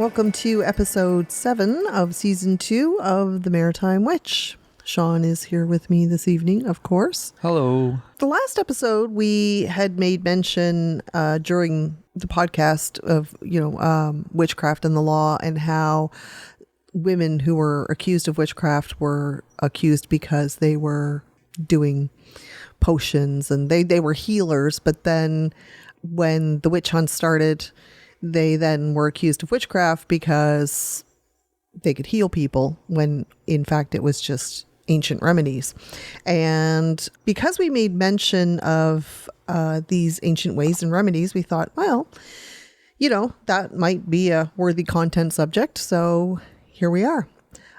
Welcome to episode 7 of season 2 of the Maritime Witch. Sean is here with me this evening, of course. Hello. The last episode we had made mention during the podcast of, witchcraft and the law, and how women who were accused of witchcraft were accused because they were doing potions and they were healers. But then when the witch hunt started, they then were accused of witchcraft because they could heal people when in fact it was just ancient remedies. And because we made mention of these ancient ways and remedies, we thought, well, that might be a worthy content subject. So here we are.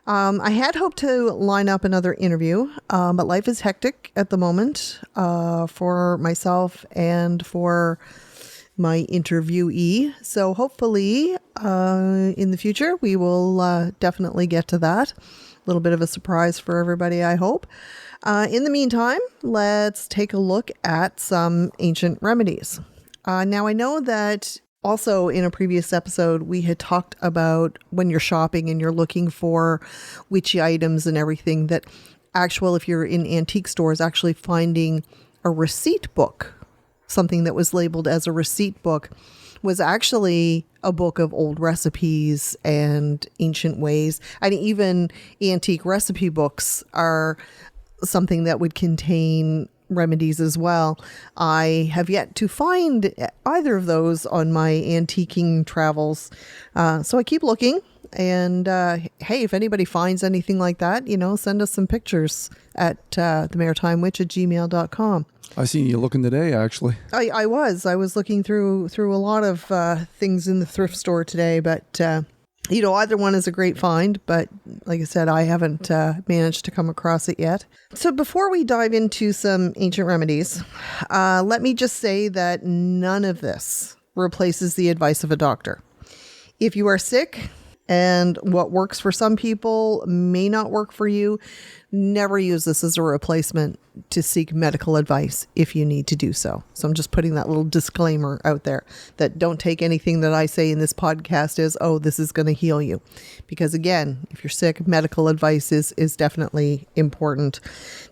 I had hoped to line up another interview, but life is hectic at the moment for myself and for my interviewee. So hopefully in the future, we will definitely get to that. A little bit of a surprise for everybody, I hope. In the meantime, let's take a look at some ancient remedies. Now, I know that also in a previous episode, we had talked about when you're shopping and you're looking for witchy items and everything, that if you're in antique stores, actually finding a receipt book, something that was labeled as a receipt book, was actually a book of old recipes and ancient ways. And even antique recipe books are something that would contain remedies as well. I have yet to find either of those on my antiquing travels. So I keep looking. And hey, if anybody finds anything like that, send us some pictures at themaritimewitch@gmail.com. I seen you looking today, actually. I was looking through a lot of things in the thrift store today, but either one is a great find, but like I said, I haven't managed to come across it yet. So before we dive into some ancient remedies, let me just say that none of this replaces the advice of a doctor. If you are sick and what works for some people may not work for you, never use this as a replacement to seek medical advice if you need to do so. So I'm just putting that little disclaimer out there that don't take anything that I say in this podcast as, oh, this is going to heal you. Because again, if you're sick, medical advice is definitely important.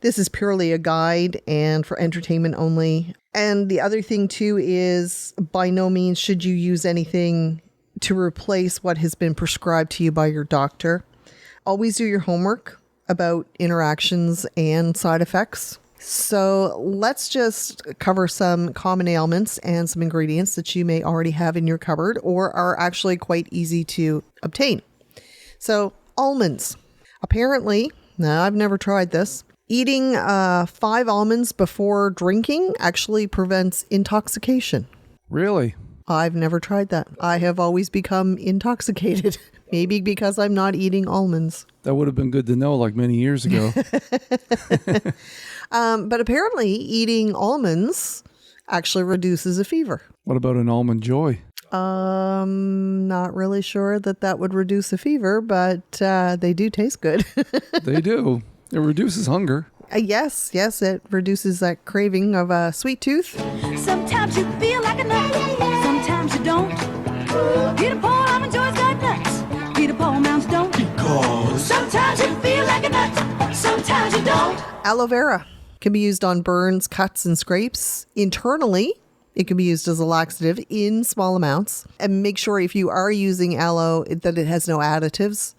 This is purely a guide and for entertainment only. And the other thing too is, by no means should you use anything to replace what has been prescribed to you by your doctor. Always do your homework about interactions and side effects. So let's just cover some common ailments and some ingredients that you may already have in your cupboard or are actually quite easy to obtain. So almonds. Apparently, now I've never tried this, eating 5 almonds before drinking actually prevents intoxication. Really? I've never tried that. I have always become intoxicated. Maybe because I'm not eating almonds. That would have been good to know like many years ago. But apparently eating almonds actually reduces a fever. What about an almond joy? Not really sure that would reduce a fever, but they do taste good. They do. It reduces hunger. Yes, it reduces that craving of a sweet tooth. Sometimes you feel like a nut, sometimes you don't. Peter Paul almond joy's got nuts, Peter Paul mounds don't. Because sometimes you feel like a nut, sometimes you don't. Aloe vera can be used on burns, cuts, and scrapes. Internally, it can be used as a laxative in small amounts. And make sure if you are using aloe that it has no additives.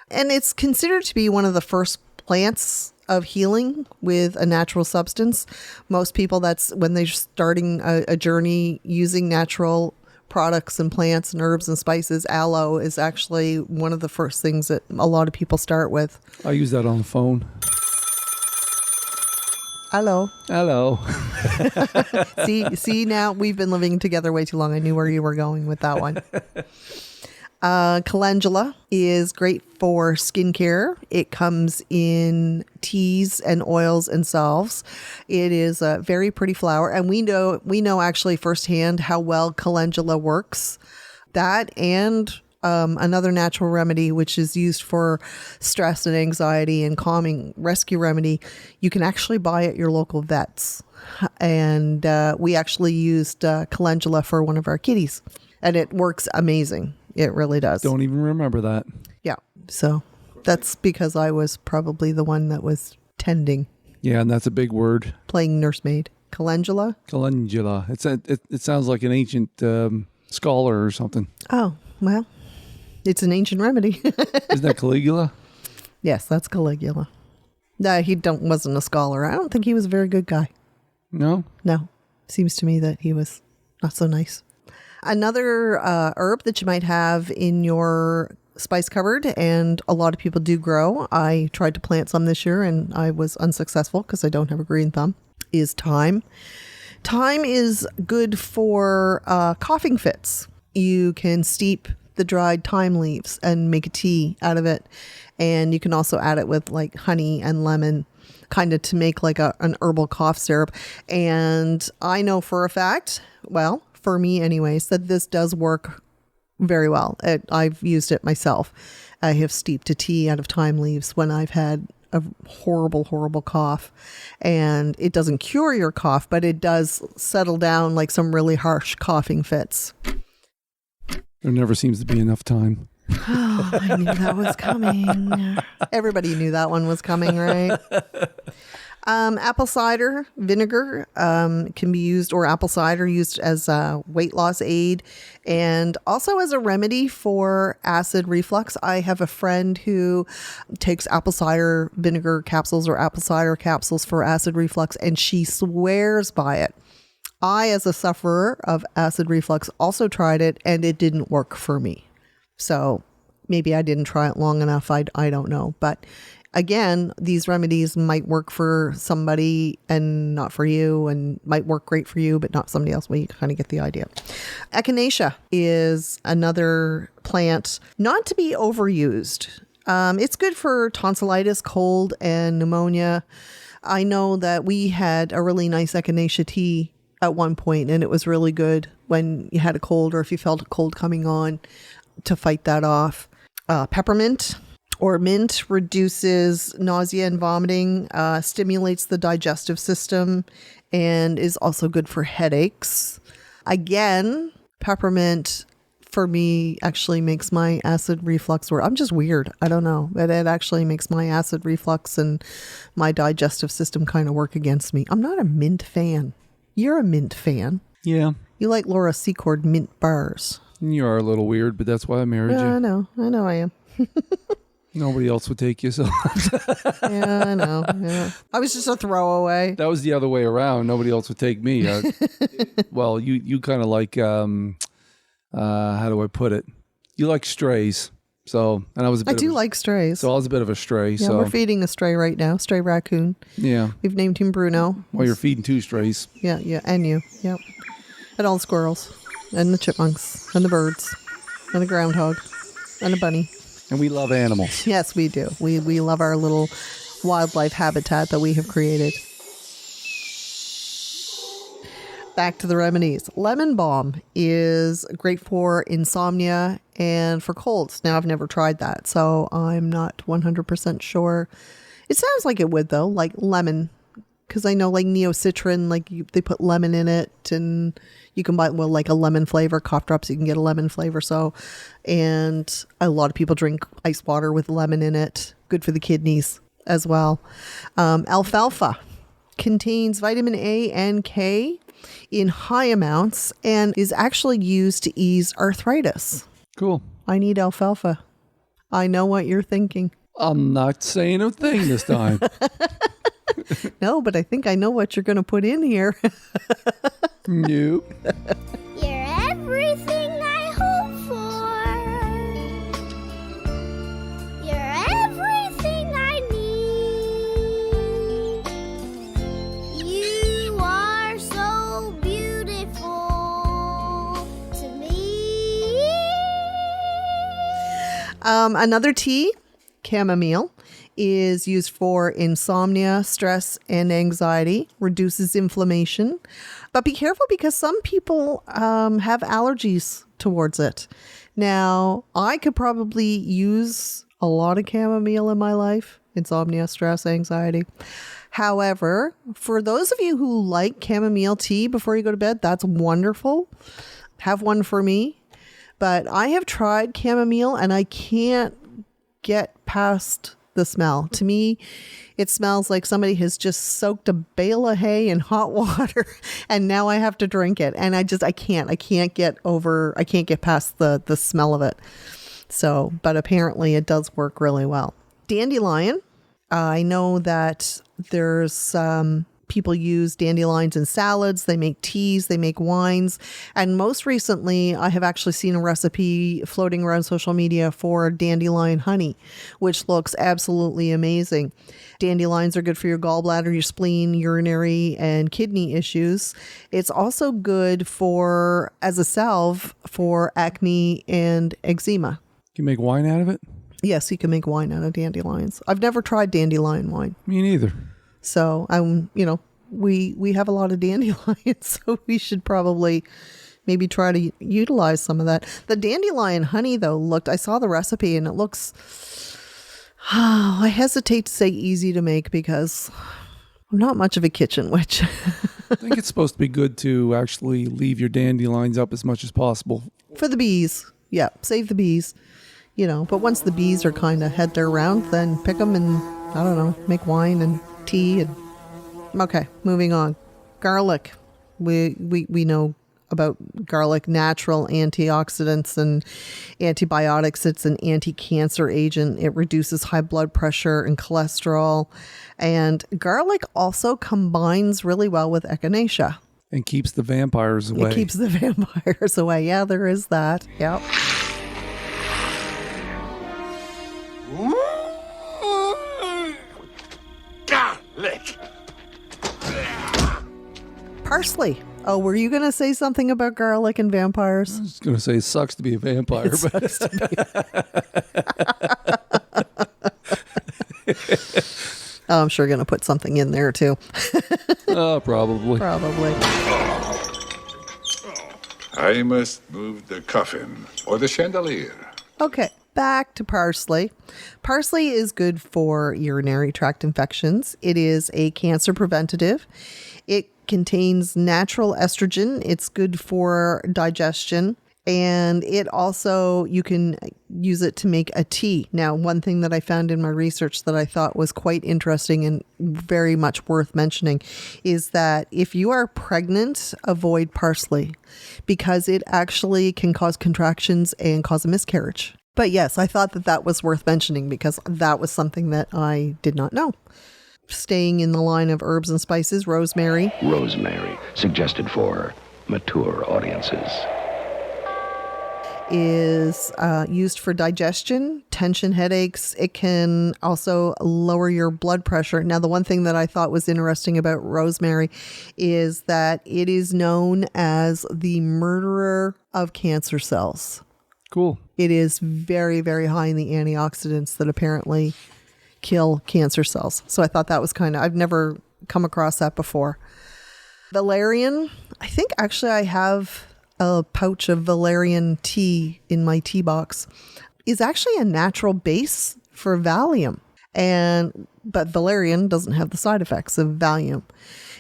And it's considered to be one of the first plants of healing with a natural substance. Most people, that's when they're starting a journey using natural products and plants and herbs and spices. Aloe is actually one of the first things that a lot of people start with. I use that on the phone. Hello. See, now we've been living together way too long. I knew where you were going with that one. Calendula is great for skincare. It comes in teas and oils and salves. It is a very pretty flower, and we know actually firsthand how well calendula works. That and another natural remedy, which is used for stress and anxiety and calming rescue remedy, you can actually buy at your local vets. And we actually used calendula for one of our kitties. And it works amazing. It really does. Don't even remember that. Yeah. So that's because I was probably the one that was tending, Yeah, and that's a big word. playing nursemaid. Calendula? Calendula. It sounds like an ancient scholar or something. Oh, well, it's an ancient remedy. Isn't that Caligula? Yes, that's Caligula. No, he wasn't a scholar. I don't think he was a very good guy. No? No. Seems to me that he was not so nice. Another herb that you might have in your spice cupboard, and a lot of people do grow, I tried to plant some this year and I was unsuccessful because I don't have a green thumb, is thyme. Thyme is good for coughing fits. You can steep the dried thyme leaves and make a tea out of it. And you can also add it with like honey and lemon, kind of to make like an herbal cough syrup. And I know for a fact, well, for me anyways, that this does work very well. I've used it myself. I have steeped a tea out of thyme leaves when I've had a horrible, horrible cough. And it doesn't cure your cough, but it does settle down like some really harsh coughing fits. There never seems to be enough time. Oh, I knew that was coming. Everybody knew that one was coming, right? Apple cider vinegar can be used, or apple cider used as a weight loss aid and also as a remedy for acid reflux. I have a friend who takes apple cider vinegar capsules or apple cider capsules for acid reflux, and she swears by it. I, as a sufferer of acid reflux, also tried it, and it didn't work for me. So maybe I didn't try it long enough. I don't know. But again, these remedies might work for somebody and not for you, and might work great for you, but not somebody else. Well, you kind of get the idea. Echinacea is another plant not to be overused. It's good for tonsillitis, cold, and pneumonia. I know that we had a really nice echinacea tea at one point, and it was really good when you had a cold or if you felt a cold coming on to fight that off. Peppermint or mint reduces nausea and vomiting, stimulates the digestive system, and is also good for headaches. Again, peppermint for me actually makes my acid reflux work. I'm just weird. I don't know. But it actually makes my acid reflux and my digestive system kind of work against me. I'm not a mint fan. You're a mint fan. Yeah. You like Laura Secord mint bars. You are a little weird, but that's why I married you. I know I am. Nobody else would take you, so. Yeah, I know. Yeah. I was just a throwaway. That was the other way around. Nobody else would take me. Well, you kind of like, how do I put it? You like strays. So, and I was a bit I do like strays. So I was a bit of a stray. Yeah, so we're feeding a stray right now. Stray raccoon. Yeah. We've named him Bruno. Well, you're feeding two strays. Yeah, and you. Yep. And all the squirrels. And the chipmunks. And the birds. And the groundhog. And a bunny. And we love animals. Yes, we do. We love our little wildlife habitat that we have created. Back to the remedies. Lemon balm is great for insomnia and for colds. Now, I've never tried that, so I'm not 100% sure. It sounds like it would, though, like lemon, because I know like neocitrin, like they put lemon in it, and you can buy, well, like a lemon flavor, cough drops, you can get a lemon flavor. So, and a lot of people drink ice water with lemon in it. Good for the kidneys as well. Alfalfa contains vitamin A and K in high amounts and is actually used to ease arthritis. Cool. I need alfalfa. I know what you're thinking. I'm not saying a thing this time. No, but I think I know what you're going to put in here. Nope. You're everything I hope for. You're everything I need. You are so beautiful to me. Another tea, chamomile, is used for insomnia, stress, and anxiety, reduces inflammation. But be careful because some people have allergies towards it. Now, I could probably use a lot of chamomile in my life, insomnia, stress, anxiety. However, for those of you who like chamomile tea before you go to bed, that's wonderful. Have one for me. But I have tried chamomile and I can't get past the smell. To me, it smells like somebody has just soaked a bale of hay in hot water and now I have to drink it. And I can't get past the smell of it. So, but apparently it does work really well. Dandelion. I know that there's people use dandelions in salads. They make teas, they make wines. And most recently, I have actually seen a recipe floating around social media for dandelion honey, which looks absolutely amazing. Dandelions are good for your gallbladder, your spleen, urinary, and kidney issues. It's also good as a salve for acne and eczema. Can you make wine out of it? Yes, you can make wine out of dandelions. I've never tried dandelion wine. Me neither. So we have a lot of dandelions, so we should probably maybe try to utilize some of that. The dandelion honey though I saw the recipe and it looks, I hesitate to say easy to make because I'm not much of a kitchen witch. I think it's supposed to be good to actually leave your dandelions up as much as possible. For the bees. Yeah. Save the bees, but once the bees are kind of had their round, then pick them and I don't know, make wine and tea and okay, moving on. Garlic. We know about garlic, natural antioxidants and antibiotics. It's an anti-cancer agent. It reduces high blood pressure and cholesterol. And garlic also combines really well with echinacea. And keeps the vampires away. It keeps the vampires away. Yeah, there is that. Yep. Garlic. Parsley. Oh, were you going to say something about garlic and vampires? I was going to say it sucks to be a vampire. Oh, I'm sure going to put something in there too. Probably. Probably. I must move the coffin or the chandelier. Okay, back to parsley. Parsley is good for urinary tract infections. It is a cancer preventative. It contains natural estrogen. It's good for digestion. And it also, you can use it to make a tea. Now, one thing that I found in my research that I thought was quite interesting and very much worth mentioning is that if you are pregnant, avoid parsley because it actually can cause contractions and cause a miscarriage. But yes, I thought that was worth mentioning because that was something that I did not know. Staying in the line of herbs and spices, rosemary. Rosemary, suggested for mature audiences. Is used for digestion, tension, headaches. It can also lower your blood pressure. Now, the one thing that I thought was interesting about rosemary is that it is known as the murderer of cancer cells. Cool. It is very, very high in the antioxidants that apparently kill cancer cells. So I thought that was I've never come across that before. Valerian. I think actually I have a pouch of valerian tea in my tea box. Is actually a natural base for Valium. But valerian doesn't have the side effects of Valium.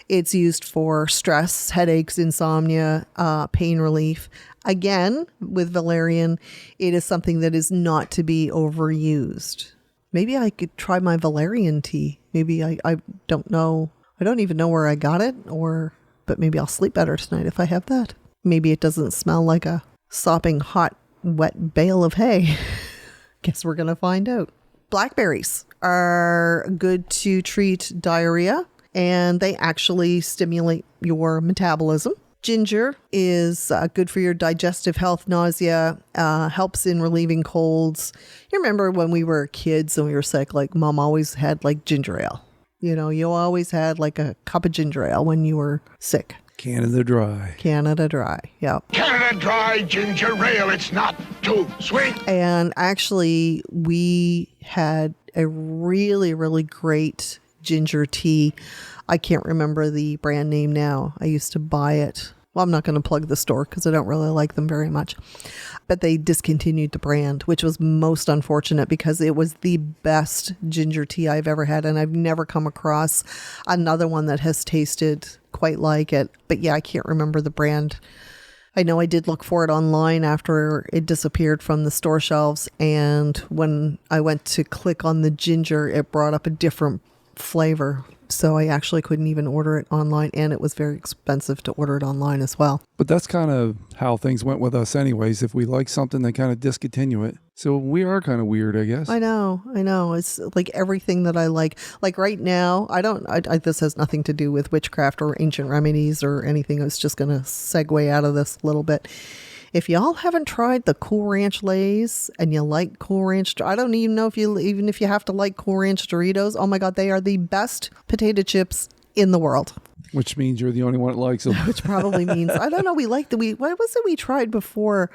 It's used for stress, headaches, insomnia, pain relief. Again, with valerian, it is something that is not to be overused. Maybe I could try my valerian tea. Maybe I don't know. I don't even know where I got it, but maybe I'll sleep better tonight if I have that. Maybe it doesn't smell like a sopping hot, wet bale of hay. Guess we're going to find out. Blackberries are good to treat diarrhea, and they actually stimulate your metabolism. Ginger is good for your digestive health, nausea, helps in relieving colds. You remember when we were kids and we were sick, like mom always had like ginger ale. You always had like a cup of ginger ale when you were sick. Canada Dry. Canada Dry, yep. Canada Dry ginger ale. It's not too sweet. And actually, we had a really, really great ginger tea. I can't remember the brand name now. I used to buy it. Well, I'm not going to plug the store because I don't really like them very much. But they discontinued the brand, which was most unfortunate because it was the best ginger tea I've ever had. And I've never come across another one that has tasted quite like it. But yeah, I can't remember the brand I know I did look for it online after it disappeared from the store shelves. And when I went to click on the ginger, it brought up a different flavor. So I actually couldn't even order it online. And it was very expensive to order it online as well. But that's kind of how things went with us anyways. If we like something, they kind of discontinue it. So we are kind of weird, I guess. I know. It's like everything that I like right now, this has nothing to do with witchcraft or ancient remedies or anything. I was just going to segue out of this a little bit. If y'all haven't tried the Cool Ranch Lays and you like Cool Ranch, I don't even know if you have to like Cool Ranch Doritos. Oh my God, they are the best potato chips in the world. Which means you're the only one that likes them. Which probably means, I don't know, what was it we tried before?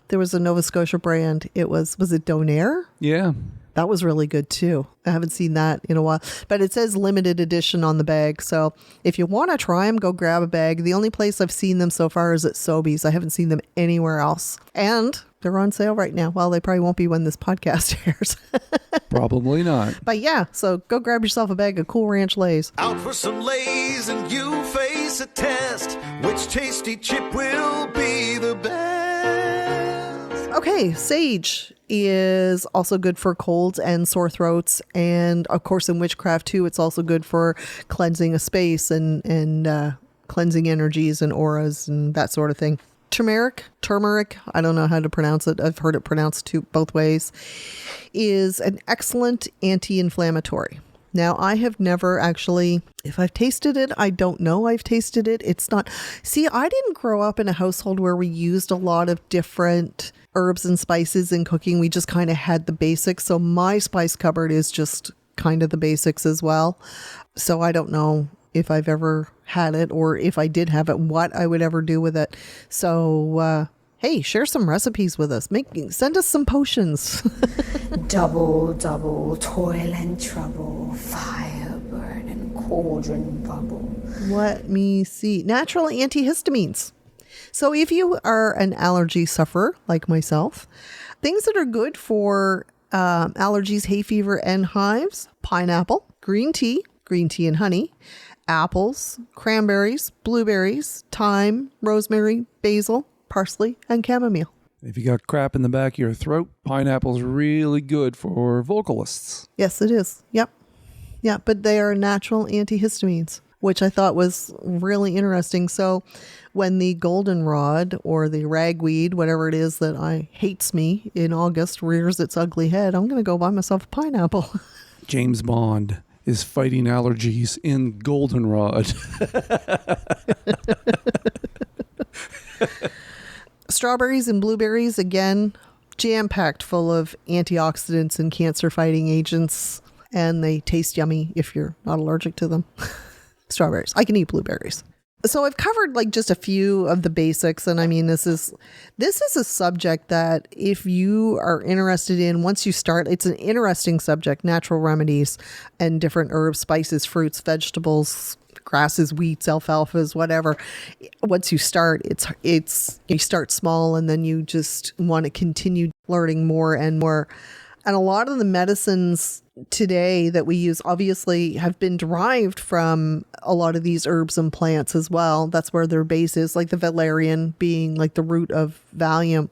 There was a Nova Scotia brand. Was it Donair? Yeah. That was really good too. I haven't seen that in a while, but it says limited edition on the bag. So if you want to try them, go grab a bag. The only place I've seen them so far is at Sobeys. I haven't seen them anywhere else. And they're on sale right now. Well, they probably won't be when this podcast airs. Probably not. But yeah, so go grab yourself a bag of Cool Ranch Lays. Out for some Lays and you face a test. Which tasty chip will be the best? Okay, sage is also good for colds and sore throats. And of course, in witchcraft too, it's also good for cleansing a space and cleansing energies and auras and that sort of thing. Turmeric, I don't know how to pronounce it. I've heard it pronounced both ways, is an excellent anti-inflammatory. Now, I have never actually, if I've tasted it, I don't know I've tasted it. It's not, see, I didn't grow up in a household where we used a lot of different herbs and spices in cooking. We just kind of had the basics. So my spice cupboard is just kind of the basics as well. So I don't know if I've ever had it, or if I did have it, what I would ever do with it. So, hey, share some recipes with us. Send us some potions. Double, toil and trouble, fire burn and cauldron bubble. Let me see. Natural antihistamines. So if you are an allergy sufferer like myself, things that are good for allergies, hay fever, and hives: pineapple, green tea and honey, apples, cranberries, blueberries, thyme, rosemary, basil, parsley, and chamomile. If you got crap in the back of your throat, pineapple's really good for vocalists. Yes, it is. Yep. Yeah, but they are natural antihistamines, which I thought was really interesting. So when the goldenrod or the ragweed, whatever it is that hates me in August, rears its ugly head, I'm going to go buy myself a pineapple. James Bond is fighting allergies in goldenrod. Strawberries and blueberries, again, jam-packed full of antioxidants and cancer-fighting agents, and they taste yummy if you're not allergic to them. Strawberries. I can eat blueberries. So I've covered like just a few of the basics, and I mean, this is a subject that if you are interested in, once you start, it's an interesting subject: natural remedies and different herbs, spices, fruits, vegetables, grasses, wheats, alfalfas, whatever. Once you start, it's you start small, and then you just want to continue learning more and more. And a lot of the medicines today that we use obviously have been derived from a lot of these herbs and plants as well. That's where their base is, like the valerian being like the root of Valium.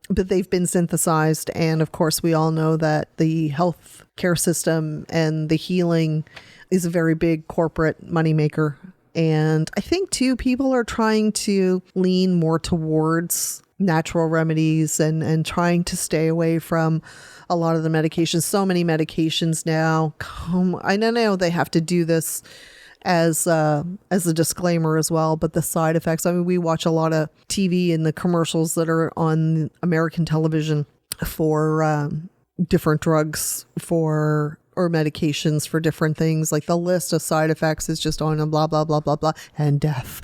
But they've been synthesized. And of course, we all know that the health care system and the healing is a very big corporate moneymaker. And I think too, people are trying to lean more towards natural remedies and trying to stay away from a lot of the medications. So many medications now. I know they have to do this as a disclaimer as well, but the side effects. I mean, we watch a lot of TV and the commercials that are on American television for different drugs or medications for different things. Like the list of side effects is just on and blah, blah, blah, blah, blah, and death.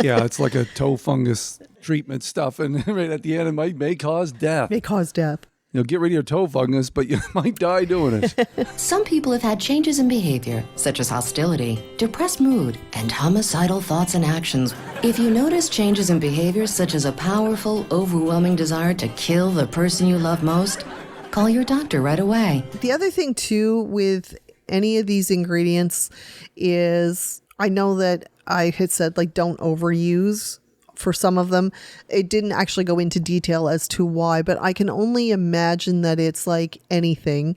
Yeah, it's like a toe fungus treatment stuff. And right at the end, it may cause death. May cause death. Get rid of your toe fungus, but you might die doing it. Some people have had changes in behavior, such as hostility, depressed mood, and homicidal thoughts and actions. If you notice changes in behavior, such as a powerful, overwhelming desire to kill the person you love most, call your doctor right away. The other thing, too, with any of these ingredients is, I know that I had said, like, don't overuse for some of them. It didn't actually go into detail as to why, but I can only imagine that it's like anything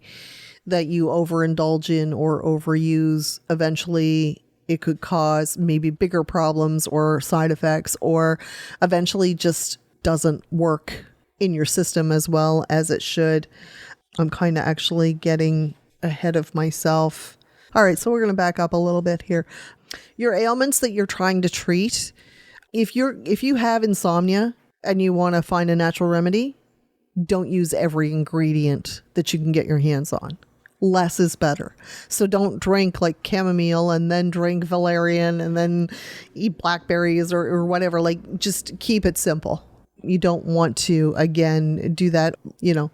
that you overindulge in or overuse. Eventually it could cause maybe bigger problems or side effects, or eventually just doesn't work in your system as well as it should. I'm kind of actually getting ahead of myself. All right, so we're going to back up a little bit here. Your ailments that you're trying to treat, if you have insomnia and you want to find a natural remedy, don't use every ingredient that you can get your hands on. Less is better. So don't drink like chamomile and then drink valerian and then eat blackberries or whatever. Like, just keep it simple. You don't want to, again, do that,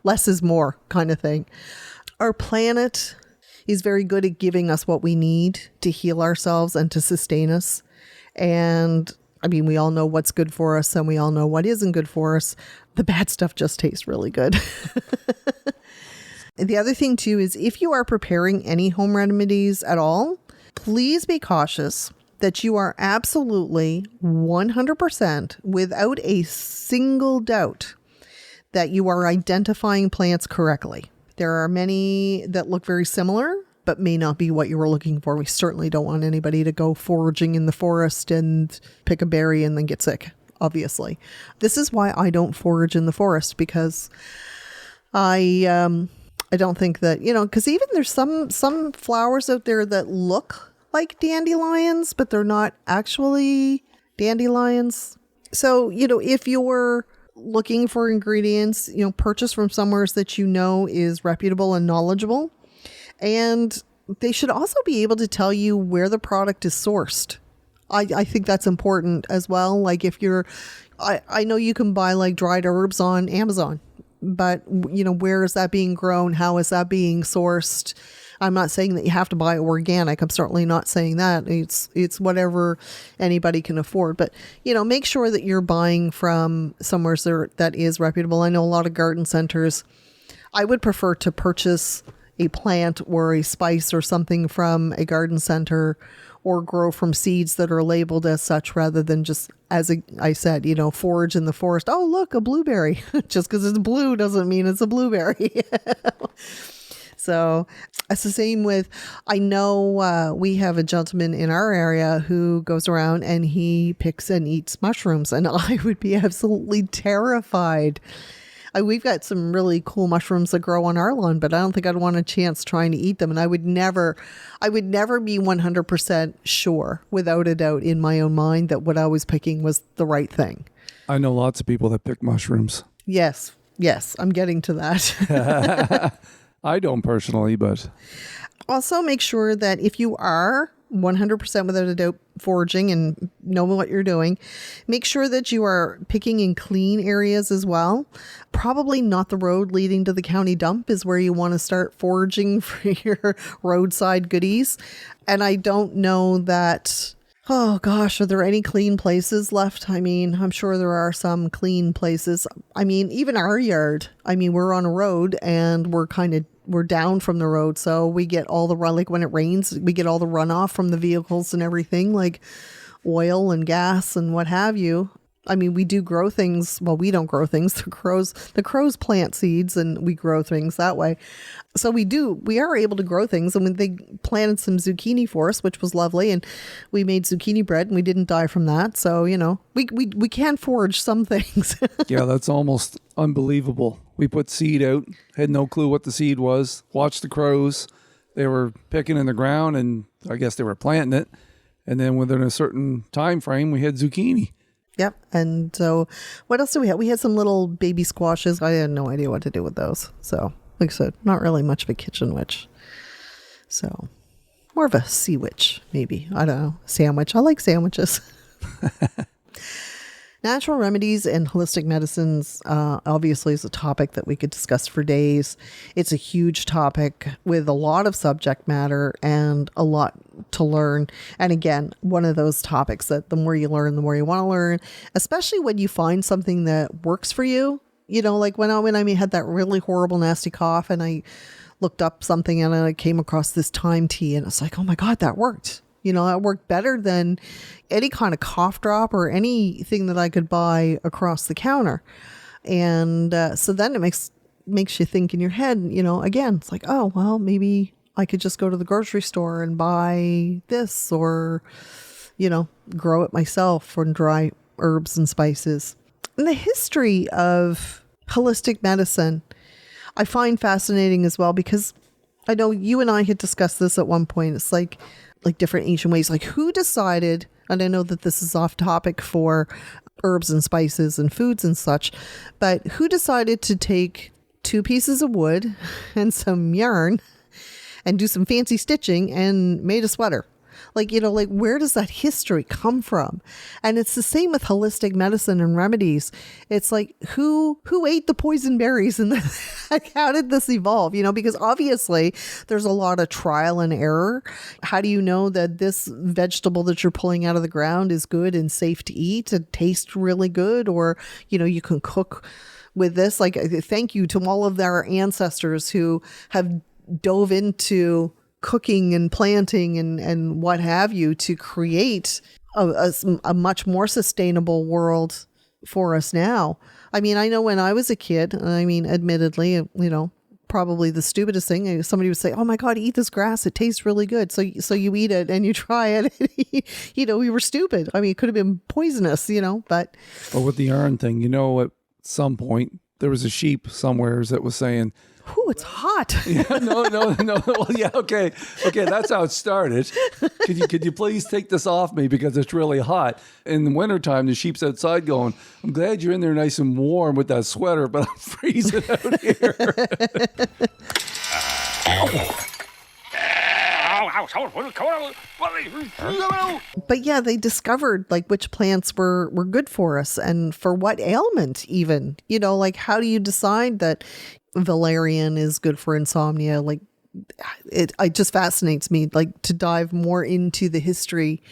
less is more kind of thing. Our planet is very good at giving us what we need to heal ourselves and to sustain us. And I mean, we all know what's good for us and we all know what isn't good for us. The bad stuff just tastes really good. The other thing too is, if you are preparing any home remedies at all, please be cautious that you are absolutely 100% without a single doubt that you are identifying plants correctly. There are many that look very similar, but may not be what you were looking for. We certainly don't want anybody to go foraging in the forest and pick a berry and then get sick, obviously. This is why I don't forage in the forest, because I don't think that, because even there's some flowers out there that look like dandelions, but they're not actually dandelions. So, if you're looking for ingredients, purchase from somewhere that is reputable and knowledgeable. And they should also be able to tell you where the product is sourced. I think that's important as well. Like, if I know you can buy like dried herbs on Amazon, but where is that being grown? How is that being sourced? I'm not saying that you have to buy organic. I'm certainly not saying that. It's whatever anybody can afford. But, make sure that you're buying from somewhere that is reputable. I know a lot of garden centers. I would prefer to purchase a plant or a spice or something from a garden center, or grow from seeds that are labeled as such, rather than just, as I said, forage in the forest. Oh, look, a blueberry. Just because it's blue doesn't mean it's a blueberry. So it's the same with, I know we have a gentleman in our area who goes around and he picks and eats mushrooms, and I would be absolutely terrified. We've got some really cool mushrooms that grow on our lawn, but I don't think I'd want a chance trying to eat them. And I would never be 100% sure, without a doubt in my own mind, that what I was picking was the right thing. I know lots of people that pick mushrooms. Yes, I'm getting to that. I don't personally, but... Also, make sure that if you are 100% without a doubt foraging and know what you're doing, make sure that you are picking in clean areas as well. Probably not the road leading to the county dump is where you want to start foraging for your roadside goodies. And I don't know that... Oh gosh, are there any clean places left? I mean, I'm sure there are some clean places. I mean, even our yard, we're on a road and we're down from the road. So we get all the run, like when it rains, we get all the runoff from the vehicles and everything, like oil and gas and what have you. We do grow things. Well, we don't grow things. The crows plant seeds and we grow things that way. So we are able to grow things. And when they planted some zucchini for us, which was lovely, and we made zucchini bread and we didn't die from that. So, we can forage some things. Yeah, that's almost unbelievable. We put seed out, had no clue what the seed was, watched the crows. They were picking in the ground and I guess they were planting it. And then within a certain time frame, we had zucchini. Yep. And so what else do we have? We had some little baby squashes. I had no idea what to do with those. So, like I said, not really much of a kitchen witch. So, more of a sea witch, maybe. I don't know. Sandwich. I like sandwiches. Natural remedies and holistic medicines obviously is a topic that we could discuss for days. It's a huge topic with a lot of subject matter and a lot to learn. And again, one of those topics that the more you learn, the more you want to learn, especially when you find something that works for you. Like when I had that really horrible, nasty cough and I looked up something and I came across this thyme tea and it's like, oh my God, that worked. You know, that worked better than any kind of cough drop or anything that I could buy across the counter. And so then it makes you think in your head, you know, again, it's like, oh, well, maybe I could just go to the grocery store and buy this, or, you know, grow it myself from dry herbs and spices. And the history of holistic medicine, I find fascinating as well, because I know you and I had discussed this at one point. It's like different ancient ways, like who decided, and I know that this is off topic for herbs and spices and foods and such, but who decided to take 2 pieces of wood and some yarn and do some fancy stitching and made a sweater? Like, you know, like where does that history come from? And it's the same with holistic medicine and remedies. It's like, who ate the poison berries, and like, how did this evolve? You know, because obviously there's a lot of trial and error. How do you know that this vegetable that you're pulling out of the ground is good and safe to eat and taste really good? Or, you know, you can cook with this. Like, thank you to all of our ancestors who have dove into cooking and planting and what have you to create a much more sustainable world for us now. I mean, I know when I was a kid, I mean, admittedly, you know, probably the stupidest thing, somebody would say, oh my God, eat this grass. It tastes really good. So you eat it and you try it. You know, we were stupid. I mean, it could have been poisonous, you know, but. Well, with the yarn thing, you know, at some point there was a sheep somewhere that was saying, "Ooh, it's hot." Yeah, no. Well, yeah, okay. That's how it started. Could you please take this off me because it's really hot? In the wintertime, the sheep's outside going, I'm glad you're in there nice and warm with that sweater, but I'm freezing out here. But yeah, they discovered like which plants were good for us and for what ailment even. You know, like how do you decide that valerian is good for insomnia? Like it just fascinates me, like to dive more into the history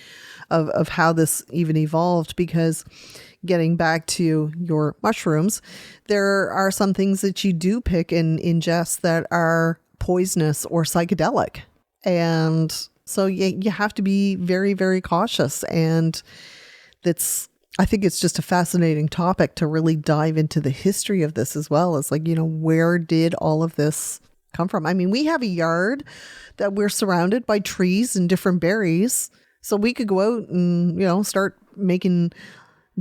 of how this even evolved, because getting back to your mushrooms, there are some things that you do pick and ingest that are poisonous or psychedelic. And so you have to be very, very cautious. And I think it's just a fascinating topic to really dive into the history of this as well. It's like, you know, where did all of this come from? I mean, we have a yard that we're surrounded by trees and different berries. So we could go out and, you know, start making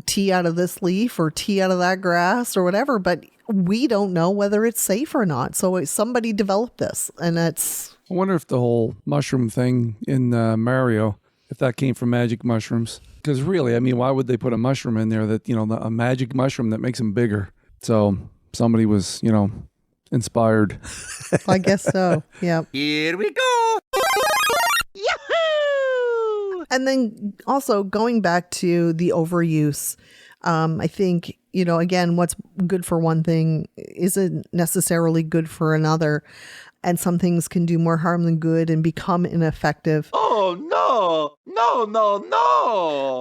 tea out of this leaf or tea out of that grass or whatever, but we don't know whether it's safe or not. So somebody developed this, and that's... I wonder if the whole mushroom thing in Mario, if that came from magic mushrooms. Because really, I mean, why would they put a mushroom in there that, you know, a magic mushroom that makes them bigger? So somebody was, you know, inspired. I guess so. Yeah. Here we go. Yahoo! And then also going back to the overuse, I think, you know, again, what's good for one thing isn't necessarily good for another. And some things can do more harm than good and become ineffective. Oh, no.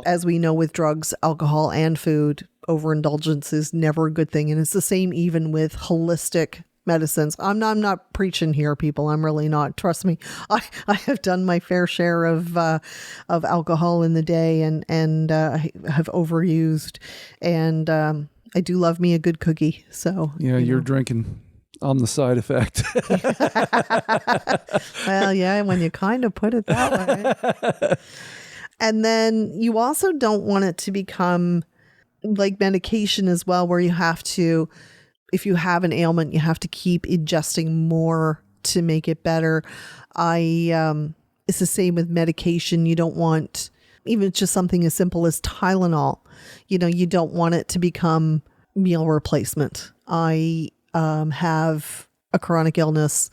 As we know with drugs, alcohol, and food, overindulgence is never a good thing. And it's the same even with holistic medicines. I'm not preaching here, people. I'm really not. Trust me. I have done my fair share of alcohol in the day and have overused. And I do love me a good cookie. So yeah, you're drinking. I'm the side effect. Well, yeah, when you kind of put it that way. And then you also don't want it to become like medication as well, where you have to, if you have an ailment, you have to keep ingesting more to make it better. It's the same with medication. You don't want, even just something as simple as Tylenol, you know, you don't want it to become meal replacement. I have a chronic illness,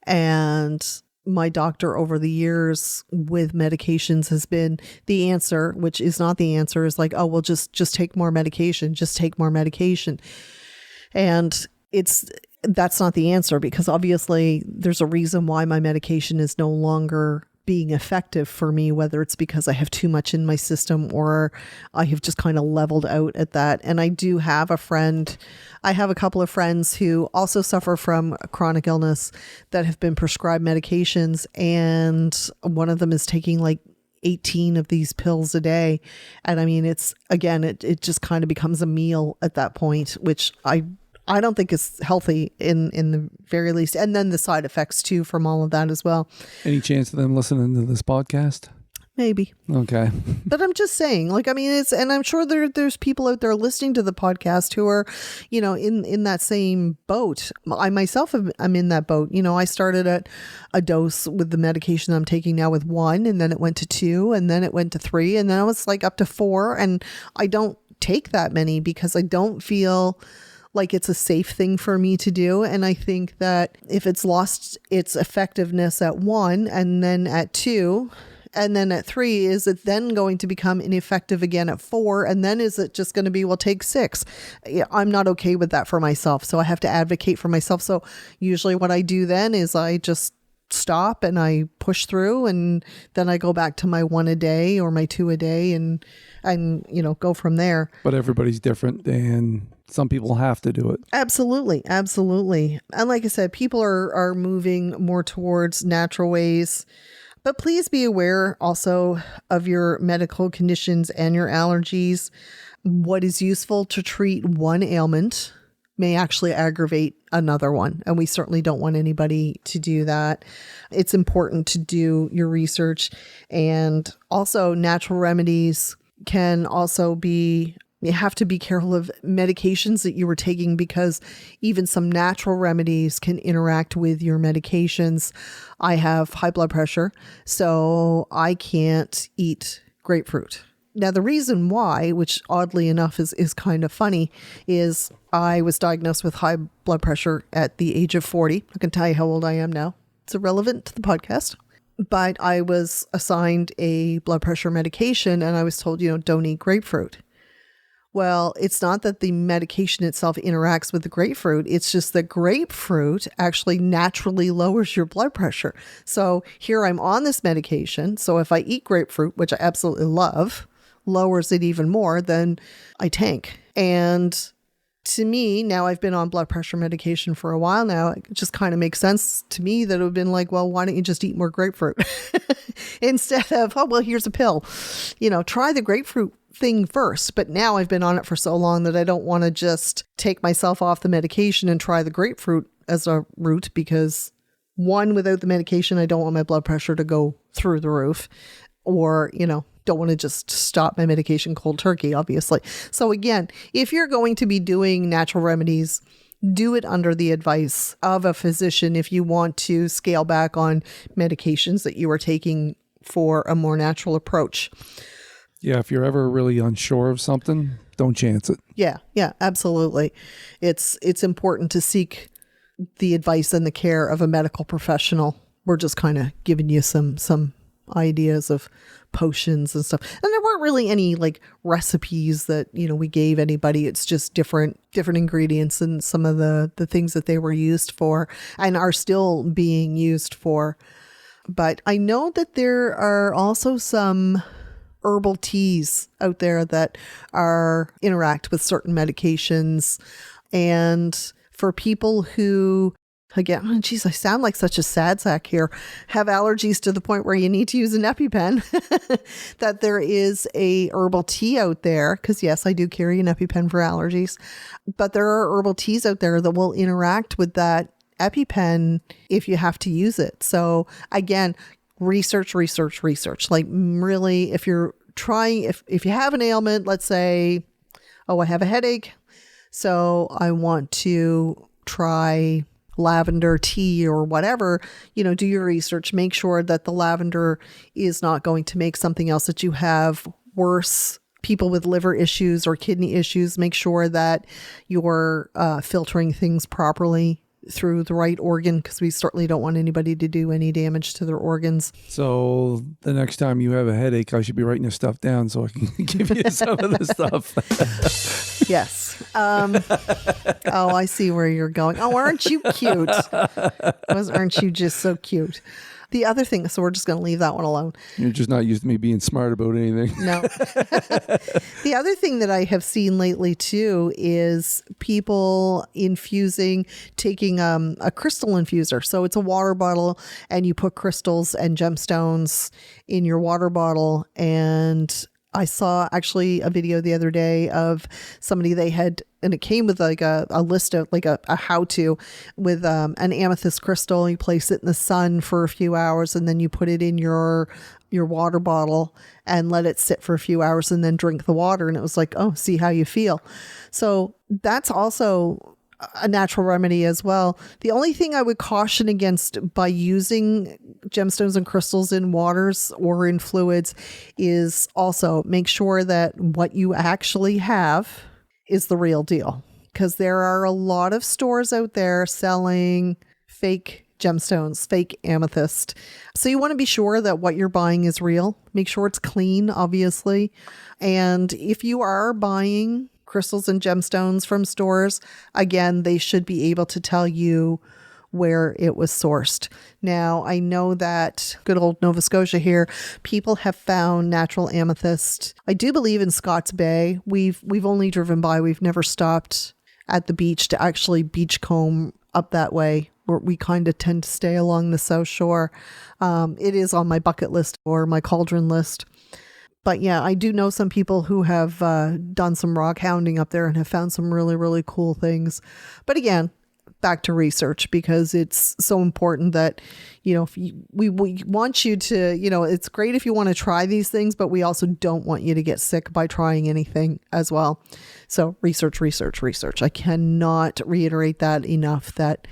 and my doctor over the years with medications has been the answer, which is not the answer, is like, oh, well, just take more medication, And that's not the answer, because obviously there's a reason why my medication is no longer being effective for me, whether it's because I have too much in my system or I have just kind of leveled out at that. And I do have I have a couple of friends who also suffer from a chronic illness that have been prescribed medications. And one of them is taking like 18 of these pills a day. And I mean, it's, again, it just kind of becomes a meal at that point, which I don't think is healthy in the very least. And then the side effects too from all of that as well. Any chance of them listening to this podcast? Maybe. Okay. But I'm just saying, like, I mean, and I'm sure there's people out there listening to the podcast who are, in that same boat. I myself I'm in that boat. I started at a dose with the medication I'm taking now with 1, and then it went to 2, and then it went to 3, and then I was like up to 4. And I don't take that many because I don't feel like it's a safe thing for me to do. And I think that if it's lost its effectiveness at 1 and then at 2, and then at 3, is it then going to become ineffective again at 4? And then is it just going to be, well, take 6? I'm not okay with that for myself. So I have to advocate for myself. So usually what I do then is I just stop and I push through, and then I go back to my 1 a day or my 2 a day and go from there. But everybody's different, and some people have to do it. Absolutely. Absolutely. And like I said, people are moving more towards natural ways. But please be aware also of your medical conditions and your allergies. What is useful to treat one ailment may actually aggravate another one. And we certainly don't want anybody to do that. It's important to do your research. And also natural remedies can also be, you have to be careful of medications that you were taking, because even some natural remedies can interact with your medications. I have high blood pressure, so I can't eat grapefruit. Now, the reason why, which oddly enough is kind of funny, is I was diagnosed with high blood pressure at the age of 40. I can tell you how old I am now. It's irrelevant to the podcast. But I was assigned a blood pressure medication, and I was told, don't eat grapefruit. Well, it's not that the medication itself interacts with the grapefruit. It's just that grapefruit actually naturally lowers your blood pressure. So here I'm on this medication. So if I eat grapefruit, which I absolutely love, lowers it even more, then I tank. And to me, now I've been on blood pressure medication for a while now, it just kind of makes sense to me that it would have been like, well, why don't you just eat more grapefruit instead of, oh, well, here's a pill. Try the grapefruit thing first. But now I've been on it for so long that I don't want to just take myself off the medication and try the grapefruit as a route, because 1, without the medication, I don't want my blood pressure to go through the roof, or, don't want to just stop my medication cold turkey, obviously. So again, if you're going to be doing natural remedies, do it under the advice of a physician if you want to scale back on medications that you are taking for a more natural approach. Yeah, if you're ever really unsure of something, don't chance it. Yeah, absolutely. It's important to seek the advice and the care of a medical professional. We're just kind of giving you some ideas of potions and stuff. And there weren't really any like recipes that, we gave anybody. It's just different ingredients and some of the things that they were used for and are still being used for. But I know that there are also some herbal teas out there that interact with certain medications. And for people who, again, oh geez, I sound like such a sad sack here, have allergies to the point where you need to use an EpiPen, that there is a herbal tea out there, because yes, I do carry an EpiPen for allergies, but there are herbal teas out there that will interact with that EpiPen if you have to use it. So again, research. Like really, if you're trying, if you have an ailment, let's say, I have a headache, so I want to try lavender tea or whatever, do your research, make sure that the lavender is not going to make something else that you have worse. People with liver issues or kidney issues, make sure that you're filtering things properly through the right organ, because we certainly don't want anybody to do any damage to their organs. So the next time you have a headache, I should be writing this stuff down so I can give you some of the stuff. Yes. I see where you're going. Oh, aren't you cute? Aren't you just so cute? The other thing, so we're just going to leave that one alone. You're just not used to me being smart about anything. No. The other thing that I have seen lately too is people taking a crystal infuser. So it's a water bottle and you put crystals and gemstones in your water bottle. And I saw actually a video the other day of somebody and it came with like a list of like a how-to with an amethyst crystal. You place it in the sun for a few hours and then you put it in your water bottle and let it sit for a few hours and then drink the water. And it was like, oh, see how you feel. So that's also a natural remedy as well. The only thing I would caution against by using gemstones and crystals in waters or in fluids is also make sure that what you actually have is the real deal. Because there are a lot of stores out there selling fake gemstones, fake amethyst. So you want to be sure that what you're buying is real. Make sure it's clean, obviously. And if you are buying crystals and gemstones from stores, again, they should be able to tell you where it was sourced. Now, I know that good old Nova Scotia here, people have found natural amethyst. I do believe in Scott's Bay. We've only driven by. We've never stopped at the beach to actually beachcomb up that way. We kind of tend to stay along the South Shore. It is on my bucket list or my cauldron list. But yeah, I do know some people who have done some rock hounding up there and have found some really, really cool things. But again, back to research, because it's so important that, we want you to, it's great if you want to try these things, but we also don't want you to get sick by trying anything as well. So research. I cannot reiterate that enough, that,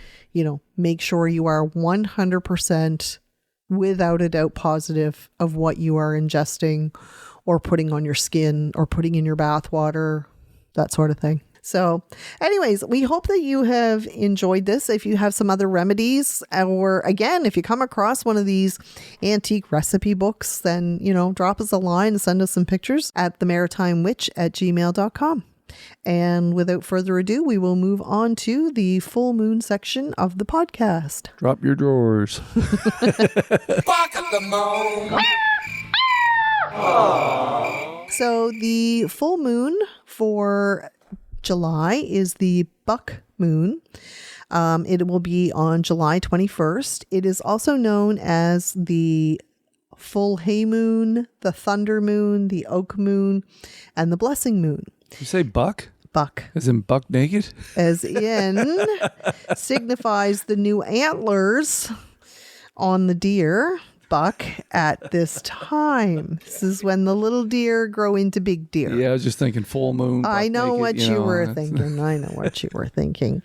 make sure you are 100% without a doubt positive of what you are ingesting or putting on your skin or putting in your bath water, that sort of thing. So anyways, we hope that you have enjoyed this. If you have some other remedies, or again, if you come across one of these antique recipe books, then, drop us a line and send us some pictures at themaritimewitch@gmail.com. And without further ado, we will move on to the full moon section of the podcast. Drop your drawers. So the full moon for July is the buck moon. It will be on July 21st. It is also known as the full hay moon, the thunder moon, the oak moon, and the blessing moon. You say buck? Buck. As in buck naked? As in signifies the new antlers on the deer. Buck at this time. This is when the little deer grow into big deer. Yeah, I was just thinking full moon. I know what you were thinking. I know what you were thinking.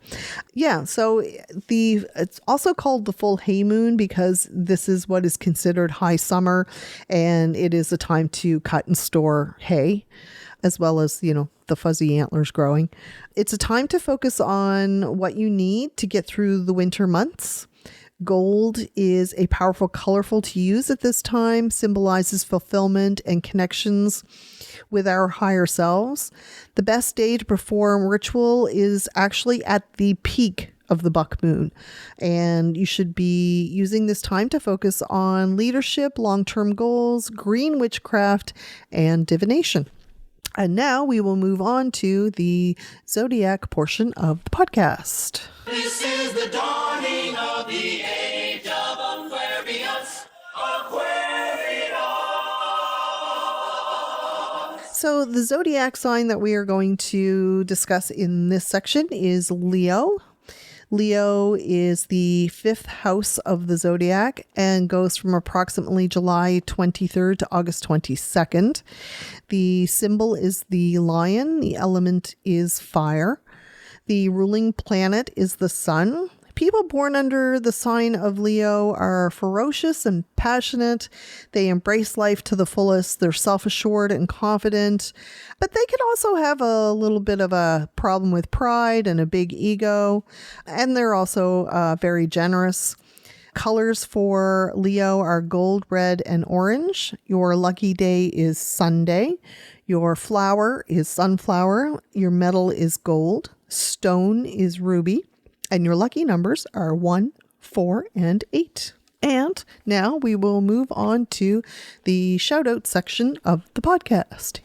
Yeah, so it's also called the full hay moon because this is what is considered high summer, and it is a time to cut and store hay, as well as, the fuzzy antlers growing. It's a time to focus on what you need to get through the winter months. Gold is a powerful, colorful to use at this time, symbolizes fulfillment and connections with our higher selves. The best day to perform ritual is actually at the peak of the buck moon. And you should be using this time to focus on leadership, long-term goals, green witchcraft, and divination. And now we will move on to the zodiac portion of the podcast. This is the dawning of the age of Aquarius. So the zodiac sign that we are going to discuss in this section is Leo. Leo is the 5th house of the zodiac and goes from approximately July 23rd to August 22nd. The symbol is the lion. The element is fire. The ruling planet is the sun. People born under the sign of Leo are ferocious and passionate. They embrace life to the fullest. They're self-assured and confident, but they could also have a little bit of a problem with pride and a big ego. And they're also very generous. Colors for Leo are gold, red, and orange. Your lucky day is Sunday. Your flower is sunflower. Your metal is gold. Stone is ruby. And your lucky numbers are 1, 4, and 8. And now we will move on to the shout out section of the podcast.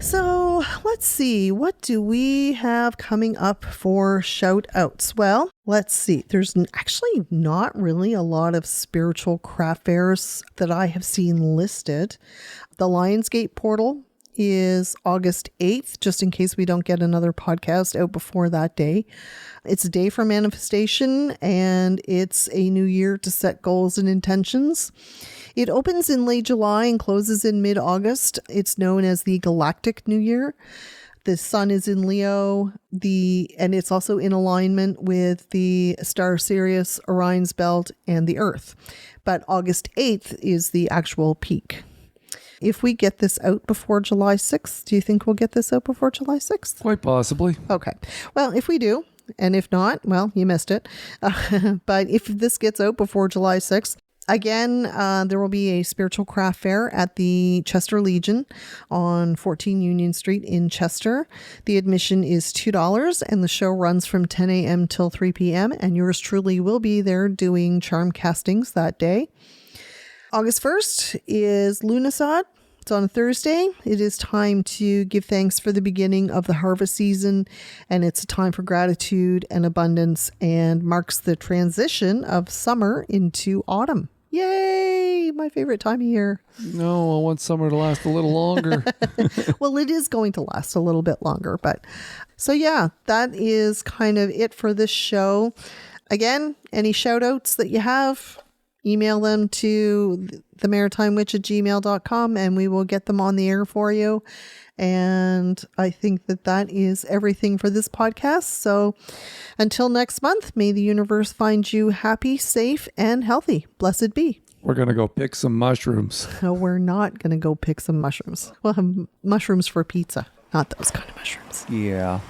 So let's see, what do we have coming up for shout outs? Well, let's see. There's actually not really a lot of spiritual craft fairs that I have seen listed. The Lionsgate portal is August 8th, just in case we don't get another podcast out before that day. It's a day for manifestation, and it's a new year to set goals and intentions. It opens in late July and closes in mid-August. It's known as the Galactic New Year. The sun is in Leo, and it's also in alignment with the star Sirius, Orion's belt, and the Earth. But August 8th is the actual peak. If we get this out before July 6th, do you think we'll get this out before July 6th? Quite possibly. Okay. Well, if we do, and if not, well, you missed it. But if this gets out before July 6th, again, there will be a spiritual craft fair at the Chester Legion on 14 Union Street in Chester. The admission is $2 and the show runs from 10 a.m. till 3 p.m. And yours truly will be there doing charm castings that day. August 1st is Lunisad. It's on a Thursday. It is time to give thanks for the beginning of the harvest season, and it's a time for gratitude and abundance and marks the transition of summer into autumn. Yay! My favorite time of year. No, I want summer to last a little longer. Well, it is going to last a little bit longer, but so yeah, that is kind of it for this show. Again, any shout outs that you have, email them to themaritimewitch@gmail.com and we will get them on the air for you. And I think that is everything for this podcast. So until next month, may the universe find you happy, safe, and healthy. Blessed be. We're going to go pick some mushrooms. No, we're not going to go pick some mushrooms. We'll have mushrooms for pizza, not those kind of mushrooms. Yeah.